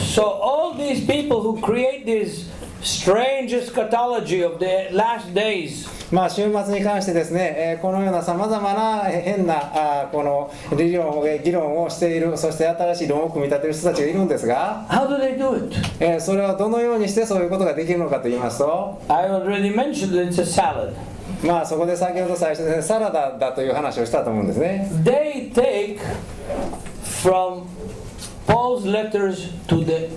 So all these people who create this strange eschatology of the last days, 終末に関してですね、このようなさまざまな変なこの議論をしている、そして新しい論を組み立てる人たちがいるんですが、 how do they do it? それはどのようにしてそういうことができるのかと言いますと、 I already mentioned that it's a salad. そこで先ほど最初で、サラダだという話をしたと思うんですね。 They take from Paul's letters to the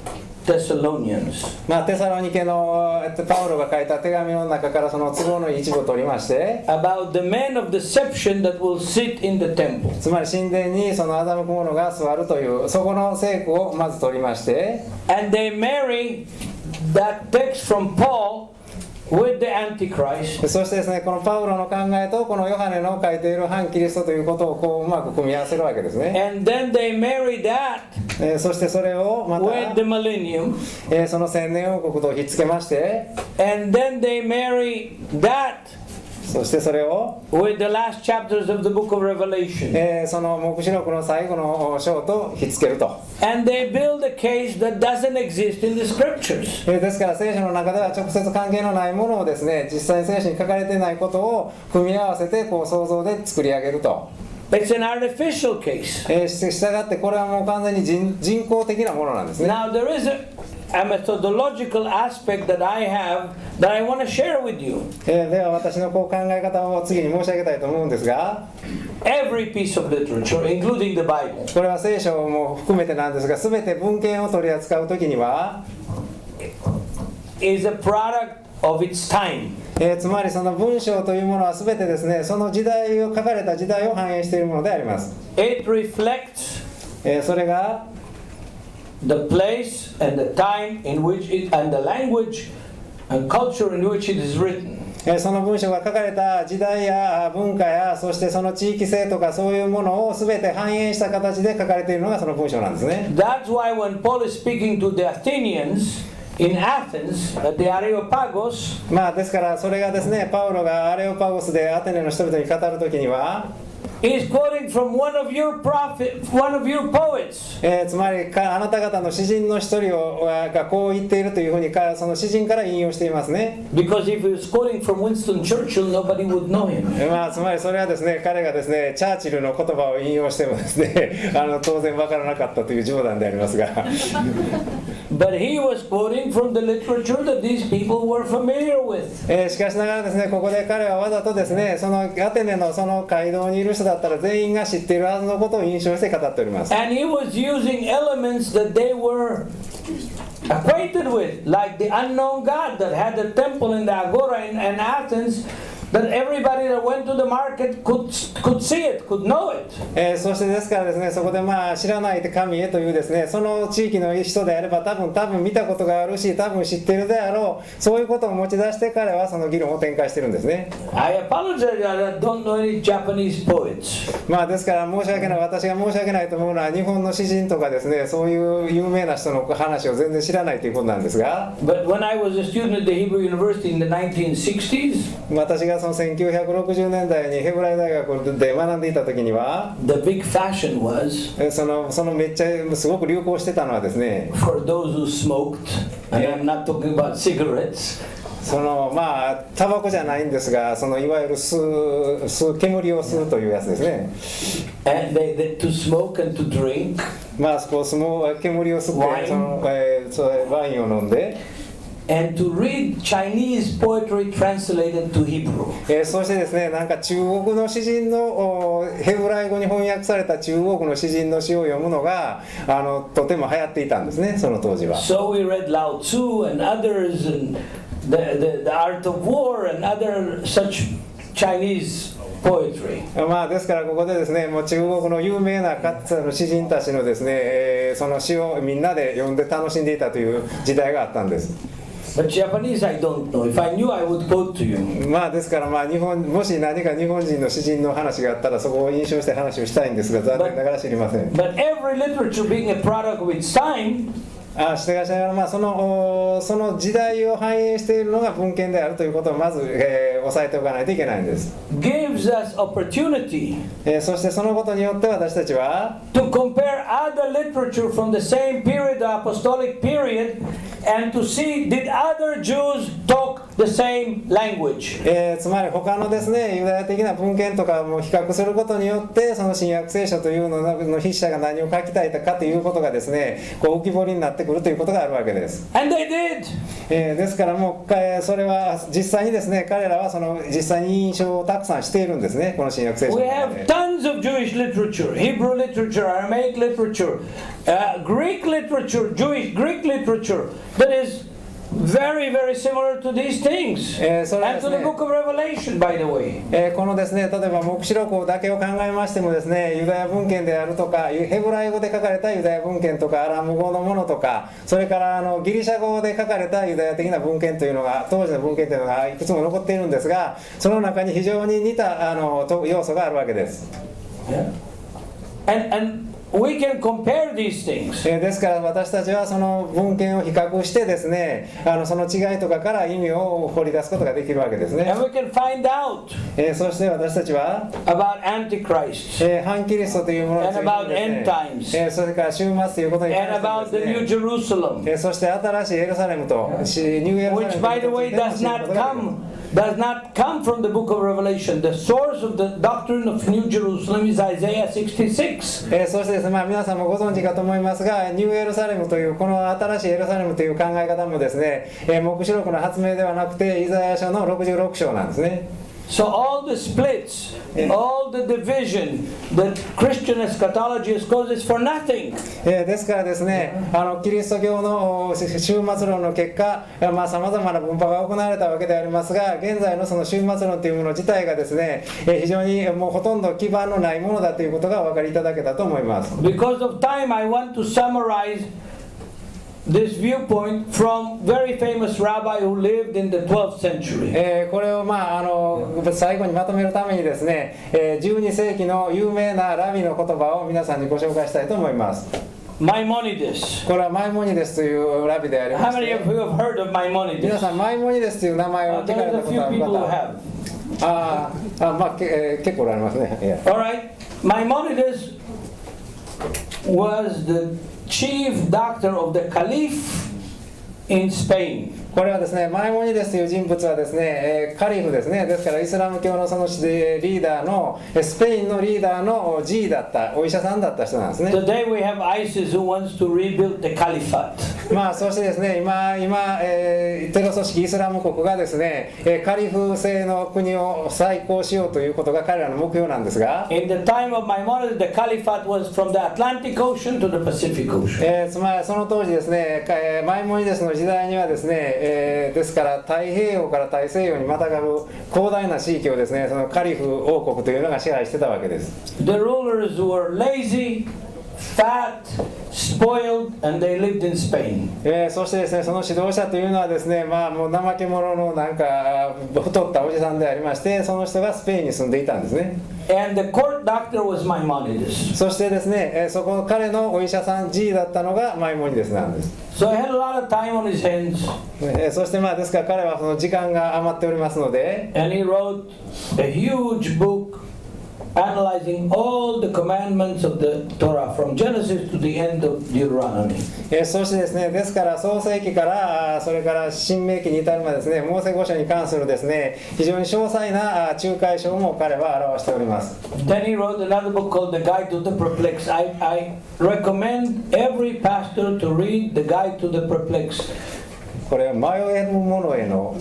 Thessalonians. テサロニケのパウロが書いた手紙の中からその都合のいい一部を取りまして、 About the man of deception that will sit in the temple. つまり神殿にその欺く者が座るというそこの聖句をまず取りまして、 And they marry that text from Paul with the Antichrist. そしてですね、このパウロの考えとこのヨハネの書いている反キリストということをうまく組み合わせるわけですね。 And then they marry that そしてそれをま with the millennium. たその千年王国とひっつけまして、 And then they marry that そしてそれを with the last chapters of the book of Revelation. その黙示録の最後の章とひっつけると。 And they build a case that doesn't exist in the scriptures. ですから聖書の中では直接関係のないものをですね、実際に聖書に書かれていないことを組み合わせてこう想像で作り上げると。 It's an artificial case. したがってこれはもう完全に人工的なものなんですね。 Now there is a methodological aspect that I have that I want to share with you. では私の考え方を次に申し上げたいと思うんですが、 Every piece of literature, including the Bible, これは聖書も含めてなんですが、全て文献を取り扱うときには is a product of its time. つまりその文章というものは全てですね、その時代を書かれた時代を反映しているものであります。 It reflects それが the place and the time in which it, and the language and culture in which it is written. その文章が書かれた時代や文化や、そしてその地域性とかそういうものを全て反映した形で書かれているのがその文章なんですね。 That's why when Paul is speaking to the Athenians in Athens, the Areopagus, ですからそれがですね、パウロがアレオパゴスでアテネの人々に語るときには、 is quoting from one of your poets. つまりあなた方の詩人の一人がこう言っているというふうにその詩人から引用していますね。 Because if he was quoting from Winston Churchill, nobody would know him. つまりそれはですね、彼がですね、チャーチルの言葉を引用してもですね、当然わからなかったという冗談でありますが。But he was quoting from the literature that these people were familiar with. しかしながらですね、ここで彼はわざとですね、そのアテネのその街道にいる人だったら全員が知っているはずのことを印象して語っております。 And he was using elements that they were acquainted with, like the unknown God that had a temple in the Agora in Athens, that everybody that went to the market could see it, could know it. そしてですからですね、そこで知らない神へというですね、その地域の人であれば多分見たことがあるし、多分知っているであろう、そういうことを持ち出して彼はその議論を展開しているんですね。 I apologize that I don't know any Japanese poets. ですから私が申し訳ないと思うのは、日本の詩人とかですね、そういう有名な人の話を全然知らないということなんですが、 But when I was a student at the Hebrew University in the 1960s, 私がその1960年代にヘブライ大学で学んでいた時には、 the big fashion was そのめっちゃすごく流行してたのはですね、 for those who smoked, and I'm not talking about cigarettes, タバコじゃないんですが、いわゆる煙を吸うというやつですね。and they to smoke and to drink, 煙を吸ってワインを飲んで、 and to read Chinese poetry translated to Hebrew. そしてですね、中国の詩人のヘブライ語に翻訳された中国の詩人の詩を読むのがとても流行っていたんですね、その当時は。 So we read Lao Tzu and others, and the Art of War and other such Chinese poetry. ですからここでですね、もう中国の有名な詩人たちのですね、その詩をみんなで読んで楽しんでいたという時代があったんです。 But Japanese, I don't know. If I knew, I would quote to you. ですからもし何か日本人の詩人の話があったらそこを印象して話をしたいんですが、残念ながら知りません。 But every literature being a product of its time, しかしながらその時代を反映しているのが文献であるということをまず、押さえておかないといけないんです。 gives us opportunity そしてそのことによって私たちは to compare compare other literature from the same period, the apostolic period, and to see did other Jews talk the same language. つまり他のですねユダヤ的な文献とかも比較することによってその新約聖書というのの筆者が何を書きたいかということがですねこう浮き彫りになってくるということがあるわけです。And they did. ですからもうそれは実際にですね彼らはその実際に印象をたくさんしているんですねこの新約聖書 We の中 have で。 tons of Jewish literature, Hebrew literature, Aramaic literature, Greek literature, Jewish Greek literature that is very, very similar to these things. And to the book of Revelation, by the way. このですね例えば黙示録だけを考えましてもですねユダヤ文献であるとかヘブライ語で書かれたユダヤ文献とかアラム語のものとかそれからギリシャ語で書かれたユダヤ的な文献というのが当時の文献というのがいくつも残っているんですがその中に非常に似た要素があるわけです。Yeah. And we can compare these things. ですから私たちはその文献を比較してですねその違いとかから意味を掘り出すことができるわけですね。 And we can find out そして私たちは about Antichrist 反キリストというものについ and about て end ですね times それから終末ということに and 関 about し the て New ですね Jerusalem, そして新しいエルサレムとニューエルサレム which, by the way, does not come from the book of Revelation. The source of the doctrine of New Jerusalem is Isaiah 66. そしてですね、皆さんもご存知かと思いますがニューエルサレムというこの新しいエルサレムという考え方もですね黙示録の発明ではなくてイザヤ書の66章なんですね。So all the splits, all the division that Christian eschatology has caused is for nothing. ですからですねキリスト教の終末論の結果さまざまな分派が行われたわけでありますが現在のその終末論というもの自体がですね非常にもうほとんど基盤のないものだということがお分かりいただけたと思います。 Because of time, I want to summarize this viewpoint from very famous rabbi who lived in the 12th century. これを最後にまとめるためにですね12世紀の有名なラビの言葉を皆さんにご紹介したいと思います。Maimonides. これはマイモニデスというラビでありま How し many て of you have heard of 皆 Maimonides? さんマイモニデスという名前を聞かれ There's た a こと few ある people who 方 have. 結構おられますね。All right. Maimonides was the chief doctor of the Caliph in Spain. これはですねマイモニデスという人物はですねカリフですねですからイスラム教のそのリーダーのスペインのリーダーの G だったお医者さんだった人なんですね。 Today we have ISIS who wants to rebuild the caliphate. そしてですね今、テロ組織イスラム国がですねカリフ制の国を再興しようということが彼らの目標なんですが In the time of Maimonides, the caliphate was from the Atlantic Ocean to the Pacific Ocean. つまりその当時ですねマイモニデスの時代にはですねですから太平洋から大西洋にまたがる広大な地域をですねそのカリフ王国というのが支配してたわけです。 The rulers were lazy, fat, spoiled, and they lived in Spain. そしてですねその指導者というのはですねもう怠け者のなんか太ったおじさんでありましてその人がスペインに住んでいたんですね。 And the court doctor was Maimonides. そしてですねそこ彼のお医者さん G だったのがマイモニデスなんです。 So he had a lot of time on his hands. そしてですから彼はその時間が余っておりますので And he wrote a huge book analyzing all the commandments of the Torah from Genesis to the end of Deuteronomy. そしてですねですから創世記からそれから新明記に至るまでですねモーセ五書に関するですね非常に詳細な仲介書も彼は表しております。 Then he wrote another book called The Guide to the Perplexed. I recommend every pastor to read The Guide to the Perplexed. これ迷える者への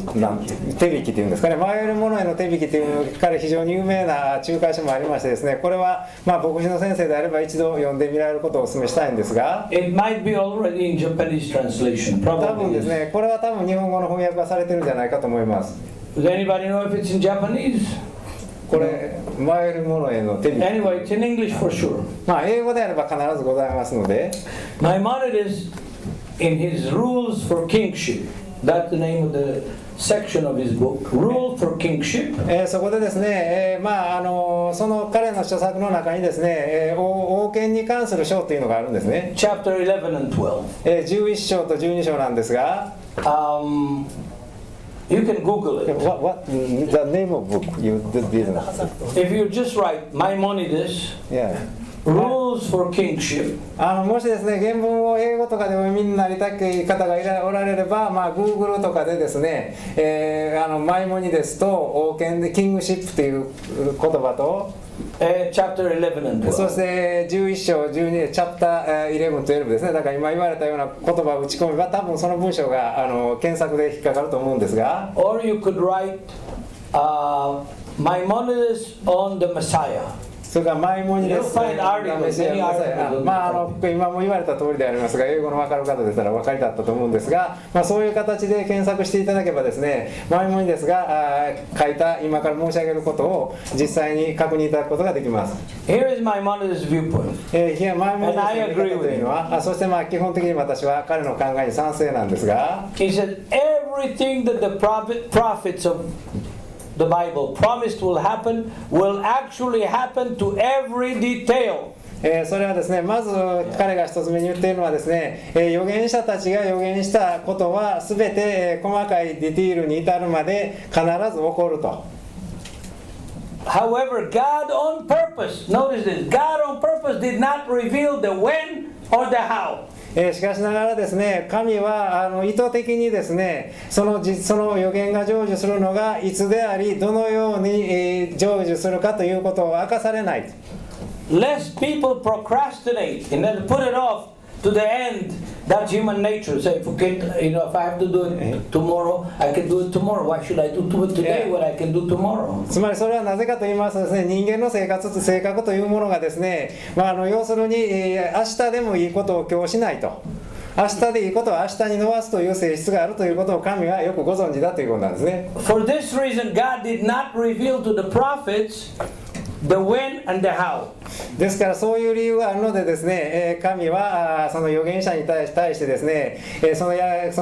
手引きというんですかね迷える者への手引きという彼非常に有名な仲介書もありましてですねこれは牧師の先生であれば一度読んでみられることをお勧めしたいんですが It might be already in Japanese translation. 多分 Probably ですねこれは多分日本語の翻訳がされてるんじゃないかと思います。 Does anybody know if it's in Japanese? これ迷える者への手引き Anyway, it's in English for sure. 英語であれば必ずございますので Maimonides, in his Rules for Kingship, that's the name of the section of his book, Rule for Kingship. そこでですね、その彼の著作の中にですね、王権に関する章というのがあるんですね。 Chapter 11 and 12. 11章と12章なんですが、You can Google it. What the name of book you did? If you just write Maimonides, Yeah. rules for kingship. もしですね、原文を英語とかでお読みになりたい方がおられれば、Google とかでですね、前もにですと、王権でキングシップという言葉と、Chapter 11 and 12. そして11章12チャプター11と12ですね。だから今言われたような言葉を打ち込めば多分その文章が検索で引っかかると思うんですが、 Or you could write Maimonides on the Messiah. それからマイモニです You'll find articles, many articles. 今も言われた通りでありますが、英語の分かる方でしたら分かりだったと思うんですが、そういう形で検索していただけばですね、マイモニですが書いた今から申し上げることを実際に確認いただくことができます。 Here is Maimonides' viewpoint. マイモニですの見方というのは、そして基本的に私は彼の考えに賛成なんですが、 He said everything that the prophets of the Bible promised will happen will actually happen to every detail. それはですね、まず彼が一つ目に言っているのはですね、預言者たちが預言したことは全て細かいディティールに至るまで必ず起こると。However, God on purpose, notice this, God on purpose did not reveal the when or the how. しかしながらですね、神は意図的にですね、その予言が成就するのがいつであり、どのように成就するかということを明かされない。Lest people procrastinate and then put it off to the end. That's human nature. Say, forget, if I have to do it tomorrow, I can do it tomorrow. Why should I do it today what I can do tomorrow? つまりそれはなぜかと言いますとですね、人間の性格というものがですね、要するに、明日でもいいことを今日しないと。明日でいいことは明日に伸ばすという性質があるということを神はよくご存知だということなんですね。For this reason, God did not reveal to the prophets the when and the how. ですからそういう理由があるのでですね、神はその預言者に対してですね、その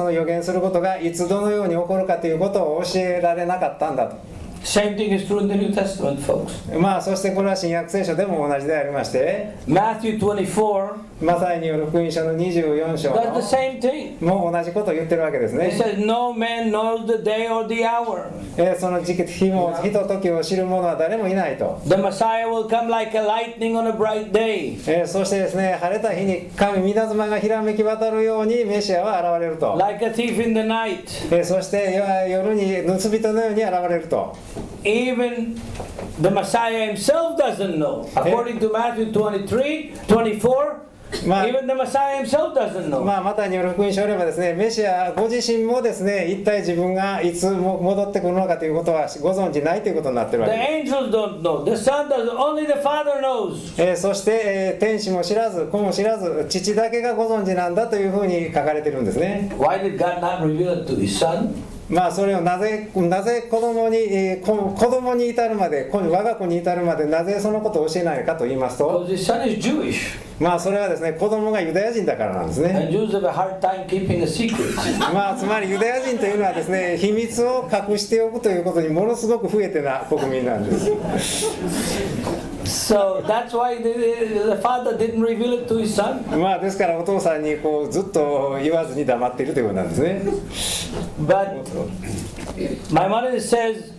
預言することがいつどのように起こるかということを教えられなかったんだと。Same thing is true in the New Testament, folks. そしてこれは新約聖書でも同じでありまして、 Matthew 24, マタイによる福音書の24章 that's the same thing. も同じことを言ってるわけですね。 It says, no man knows the day or the hour. その時期、日と時を知る者は誰もいないと。 The Messiah will come like a lightning on a bright day. そしてですね、晴れた日に稲妻がひらめき渡るようにメシアは現れると。 Like a thief in the night. そして夜に盗人のように現れると。 Even the Messiah himself doesn't know. According to Matthew 23, 24, even the Messiah himself doesn't know. マタイによる福音書を読めばですね、メシアご自身もですね、一体自分がいつ戻ってくるのかということはご存知ないということになっているわ The けです。 angels don't know. The Son doesn't. Only the Father knows. そして、天使も知らず子も知らず父だけがご存知なんだというふうに書かれているんですね。 Why did God not reveal it to His Son? それをなぜ子供に至るまで、我が子に至るまでなぜそのことを教えないかと言いますと、 Because His Son is Jewish. それはですね、子供がユダヤ人だからなんですね。 And Jews have a hard time keeping a secret. つまりユダヤ人というのはですね、秘密を隠しておくということにものすごく増えてな国民なんです。So that's why the Father didn't reveal it to His Son. ですからお父さんにずっと言わずに黙っているということなんですね。But my mother says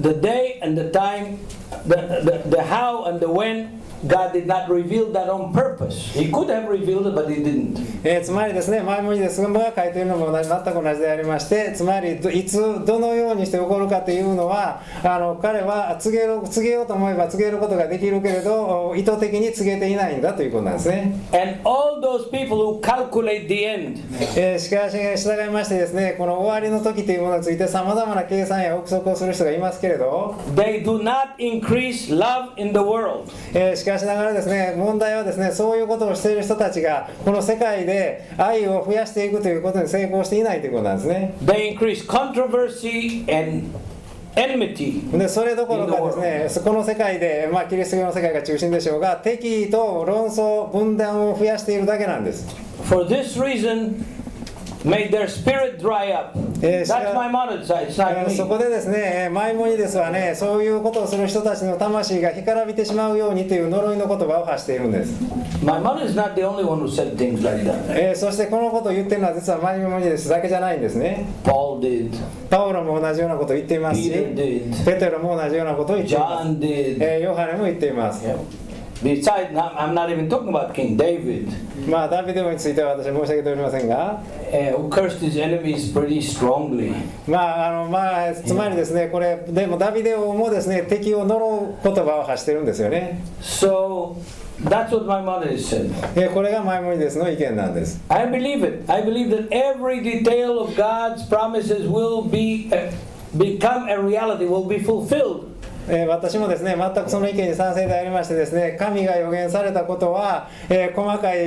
the day and the time, the how and the when, God did not reveal that on purpose. He could have revealed it, but He didn't. つまりですね、前もにですが書いているのも全く同じでありまして、つまりいつどのようにして起こるかというのは、彼は告げようと思えば告げることができるけれど、意図的に告げていないんだということなんですね。And all those people who calculate the end. しかし従いましてですね、この終わりの時というものについてさまざまな計算や憶測をする人がいますけれど、 They do not increase love in the world. しかしながらですね、問題はですね、そういうことをしている人たちがこの世界で愛を増やしていくということに成功していないということなんですね。 They increase controversy and enmity. でそれどころかですね、この世界で、キリスト教の世界が中心でしょうが、敵意と論争分断を増やしているだけなんです。 For this reason, may their spirit dry up. That's Maimonides' side. It's not そ me. こでですね、マイモニデスはね、そういうことをする人たちの魂が干からびてしまうようにという呪いの言葉を発しているんです。Maimonides is not the only one who said things like that. そしてこのことを言ってるのは実はマイモニデスだけじゃないんですね。Paul did. パウロも同じようなことを言っていますし、 Peter did. ペテロも同じようなことを言っています。 John did. ヨハネも言っています。 Yeah. Besides, I'm not even talking about King David, まあダビデ王については私は申し上げておりませんが、who cursed his enemies pretty strongly. つまりですね、これでもダビデ王もですね、敵を呪う言葉を発してるんですよね。 So that's what Maimonides said. これがマイモニデスの意見なんです。 I believe it. I believe that every detail of God's promises will become a reality, will be fulfilled. 私もですね、全くその意見に賛成でありましてですね、神が予言されたことは、細かい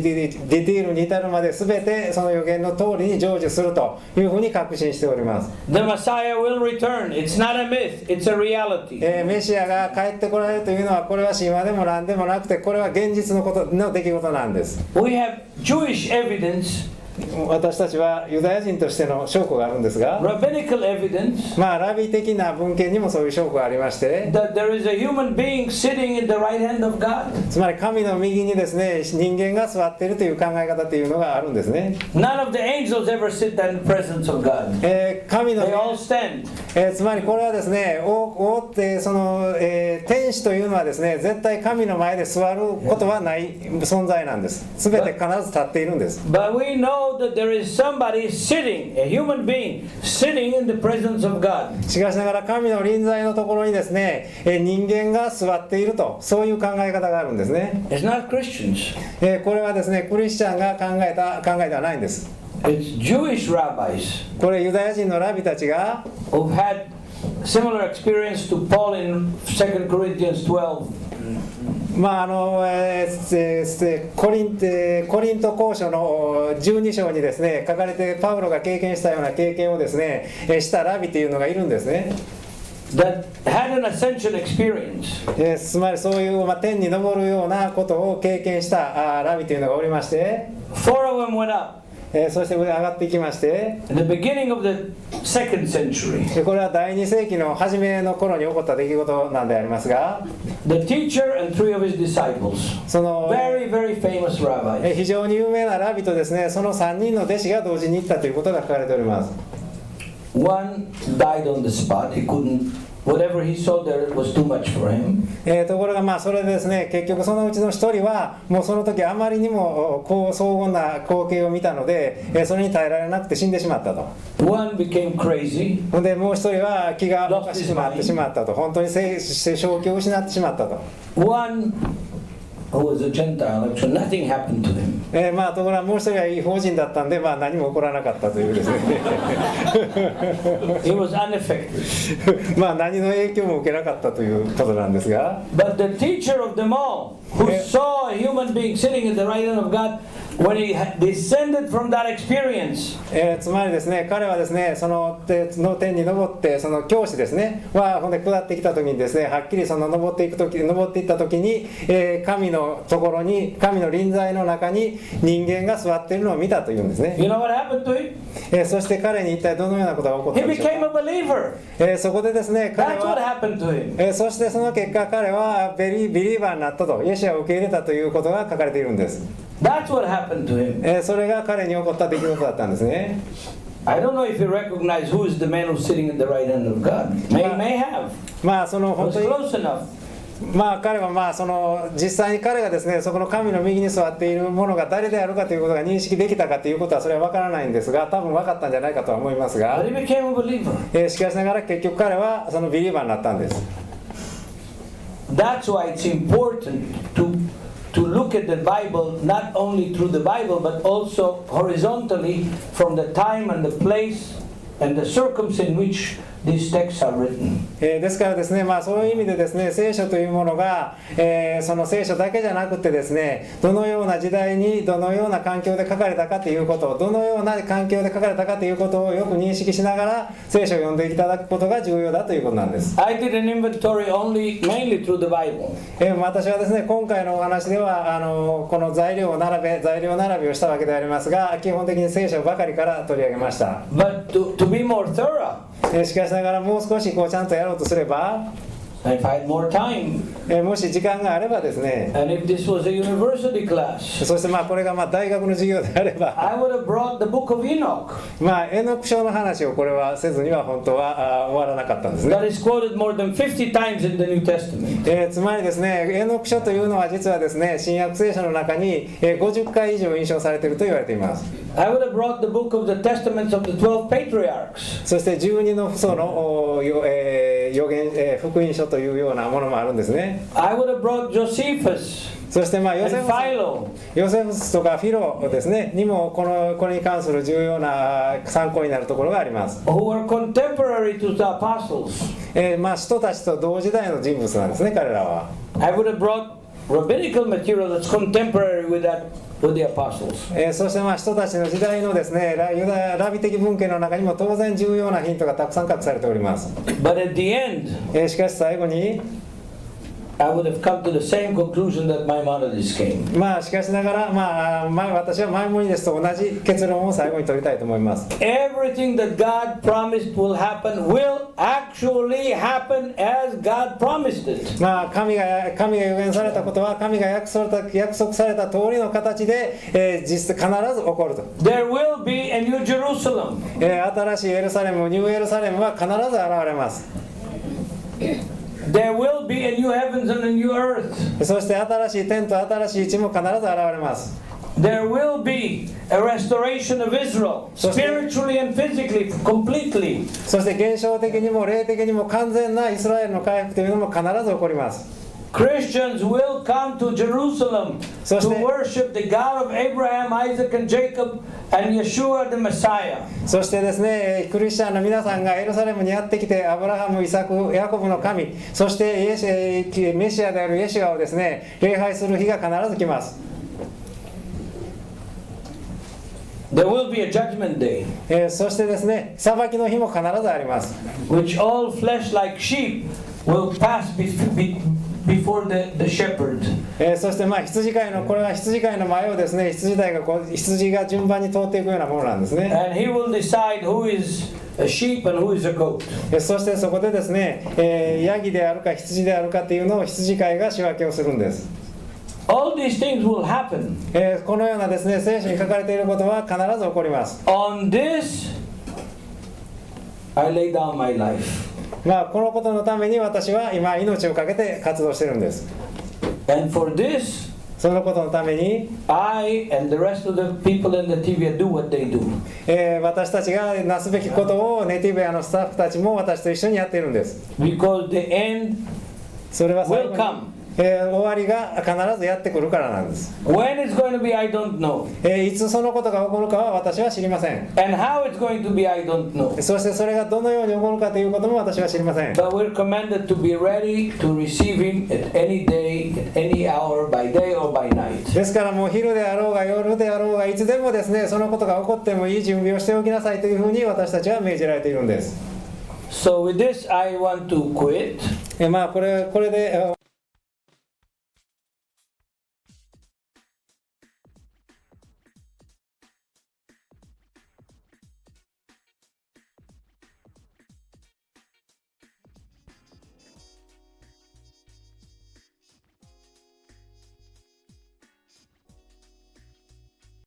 ディティールに至るまで全てその予言の通りに成就するというふうに確信しております。 The Messiah will return. It's not a myth, it's a reality. メシアが帰ってこられるというのは、これは神話でも何でもなくて、これは現実のことの出来事なんです。 We have Jewish evidence, 私たちはユダヤ人としての証拠があるんですが、 rabbinical evidence, ラビ的な文献にもそういう証拠がありまして、 that there is a human being sitting in the right hand of God. つまり神の右にですね、人間が座っているという考え方というのがあるんですね。 None of the angels ever sit in the presence of God. 神の They all stand. つまりこれはですね、その、天使というのはですね、絶対神の前で座ることはない存在なんです。すべて必ず立っているんです。 But we know that there is somebody sitting, a human being, sitting in the presence of God. しかしながら神の臨在のところにですね、人間が座っていると、そういう考え方があるんですね。 It's not Christians. これはですね、クリスチャンが考えではないんです。 It's Jewish rabbis これユダヤ人のラビたちが who've had similar experience to Paul in 2 Corinthians 12. コリント公書の12章にですね書かれてパウロが経験したような経験をですねしたラビというのがいるんですね。 That had an ascension experience. つまりそういう、天に昇るようなことを経験したラビというのがおりまして、 4 of them went up そして上に上がっていきまして、 in the beginning of the 2nd century. これは第2世紀の初めの頃に起こった出来事なんでありますが、 The teacher and 3 of his disciples, その very, very famous rabbis. 非常に有名なラビとですね、その3人の弟子が同時に行ったということが書かれております。 One died on the spot. He couldn't, whatever he saw there was too much for him. ところがそれでですね、結局そのうちの一人はもうその時あまりにも荘厳な光景を見たので、それに耐えられなくて死んでしまったと。 One became crazy. ほんでもう一人は気がおかしくなってしまったと。本当に正気を失ってしまったと。 One who was a Gentile, actually nothing happened to him. ところがもう一人は違法人だったんで、何も起こらなかったというですね。He was unaffected. 何の影響も受けなかったということなんですが。 But the teacher of them all, who saw a human being sitting at the right hand of God, when he descended from that experience, つまりですね、彼はですね、その天に登ってその教師ですねほんで下ってきた時にですね、はっきりその登っていった時に、神のところに、神の臨在の中に人間が座っているのを見たというんですね。 you know what happened to him? そして彼に一体どのようなことが起こった He のでしょう became a believer. そこでですね、彼 That's what は happened to him. そしてその結果彼はビリーバーになったと、イエスを受け入れたということが書かれているんです。 That's what happened to him. それが彼に起こった出来事だったんですね。 I don't know if you recognize who is the man who's sitting at the right hand of God. May have. その本 Was 当に close enough. 彼はその実際に彼がですね、そこの神の右に座っているものが誰であるかということが認識できたかということはそれは分からないんですが、多分分かったんじゃないかとは思いますが、 But he became a believer. しかしながら結局彼はそのビリーバーになったんです。 That's why it's important to look at the Bible not only through the Bible but also horizontally from the time and the place and the circumstance in which these texts are written. ですからですね、そういう意味でですね、聖書というものが、その聖書だけじゃなくてですね、どのような時代にどのような環境で書かれたかということを、どのような環境で書かれたかということをよく認識しながら聖書を読んでいただくことが重要だということなんです。I did an inventory mainly through the Bible. 私はですね、今回のお話ではこの材料並べをしたわけでありますが、基本的に聖書ばかりから取り上げました。 But to be more thorough, しかしながらもう少しちゃんとやろうとすれば、if I had more time, もし時間があればですね、 and if this was a university class, そしてこれが大学の授業であれば、 I would have brought the book of Enoch エノク書の話をこれはせずには本当は終わらなかったんですね。 that is quoted more than 50 times in the New Testament. つまりですね、エノク書というのは実はですね、新約聖書の中に50回以上印象されていると言われています。 I would have brought the book of the testaments of the 12 patriarchs. そして12の父祖の預言福音書というようなものもあるんですね。 I would have brought Josephus そしてヨ and セフ Philo. スとかフィロですねにもこれに関する重要な参考になるところがあります。 who were contemporary to the apostles. 人たちと同時代の人物なんですね、彼らは。 I would have brought rabbinical material that's contemporary with the apostles. そして人たちの時代のですね、ラビ的文献の中にも当然重要なヒントがたくさん隠されております。 But at the end, しかし最後に、 I would have come to the same conclusion that Maimonides came. しかしながら、私はマイモニデスと同じ結論を最後に取りたいと思います。 Everything that God promised will happen will actually happen as God promised it. 神が預言されたことは神が約束された通りの形で、実質必ず起こると。 There will be a New Jerusalem. 新しいエルサレム、ニューエルサレムは必ず現れます。 There will be a new heavens and a new earth. そして新しい天と新しい地も必ず現れます。 There will be a restoration of Israel, spiritually and physically, completely. そして現象的にも霊的にも完全なイスラエルの回復というのも必ず起こります。 Christians will come to Jerusalem to worship the God of Abraham, Isaac, and Jacob, and Yeshua the Messiah. そしてですね、クリスチャンの皆さんがエルサレムにやってきて、アブラハム、イサク、ヤコブの神、そしてメシアであるイエシュアをですね、礼拝する日が必ず来ます。 There will be a judgment day, そしてですね、裁きの日も必ずあります。 which all flesh like sheep will pass before the shepherd. そしてこれは羊飼いの前をですね、羊が順番に通っていくようなものなんですね。 And he will decide who is a sheep and who is a goat. そしてそこでですね、ヤギであるか羊であるかというのを羊飼いが仕分けをするんです。 All these things will happen. このようなですね、聖書に書かれていることは必ず起こります。 On this, I lay down my life. このことのために私は今命を懸けて活動しているんです。 And for this, そのことのために I and the rest of the people in the TV do what they do. 私たちがなすべきことをネティブアのスタッフたちも私と一緒にやっているんです。 Because the end それは最後 will に come. 終わりが必ずやってくるからなんです。 When it's going to be, I don't know. いつそのことが起こるかは私は知りません。 And how it's going to be, I don't know. そしてそれがどのように起こるかということも私は知りません。 But we're commanded to be ready to receive Him at any day, at any hour, by day or by night. ですからもう昼であろうが夜であろうがいつでもですね、そのことが起こってもいい準備をしておきなさいというふうに私たちは命じられているんです。 So with this, I want to quit. これで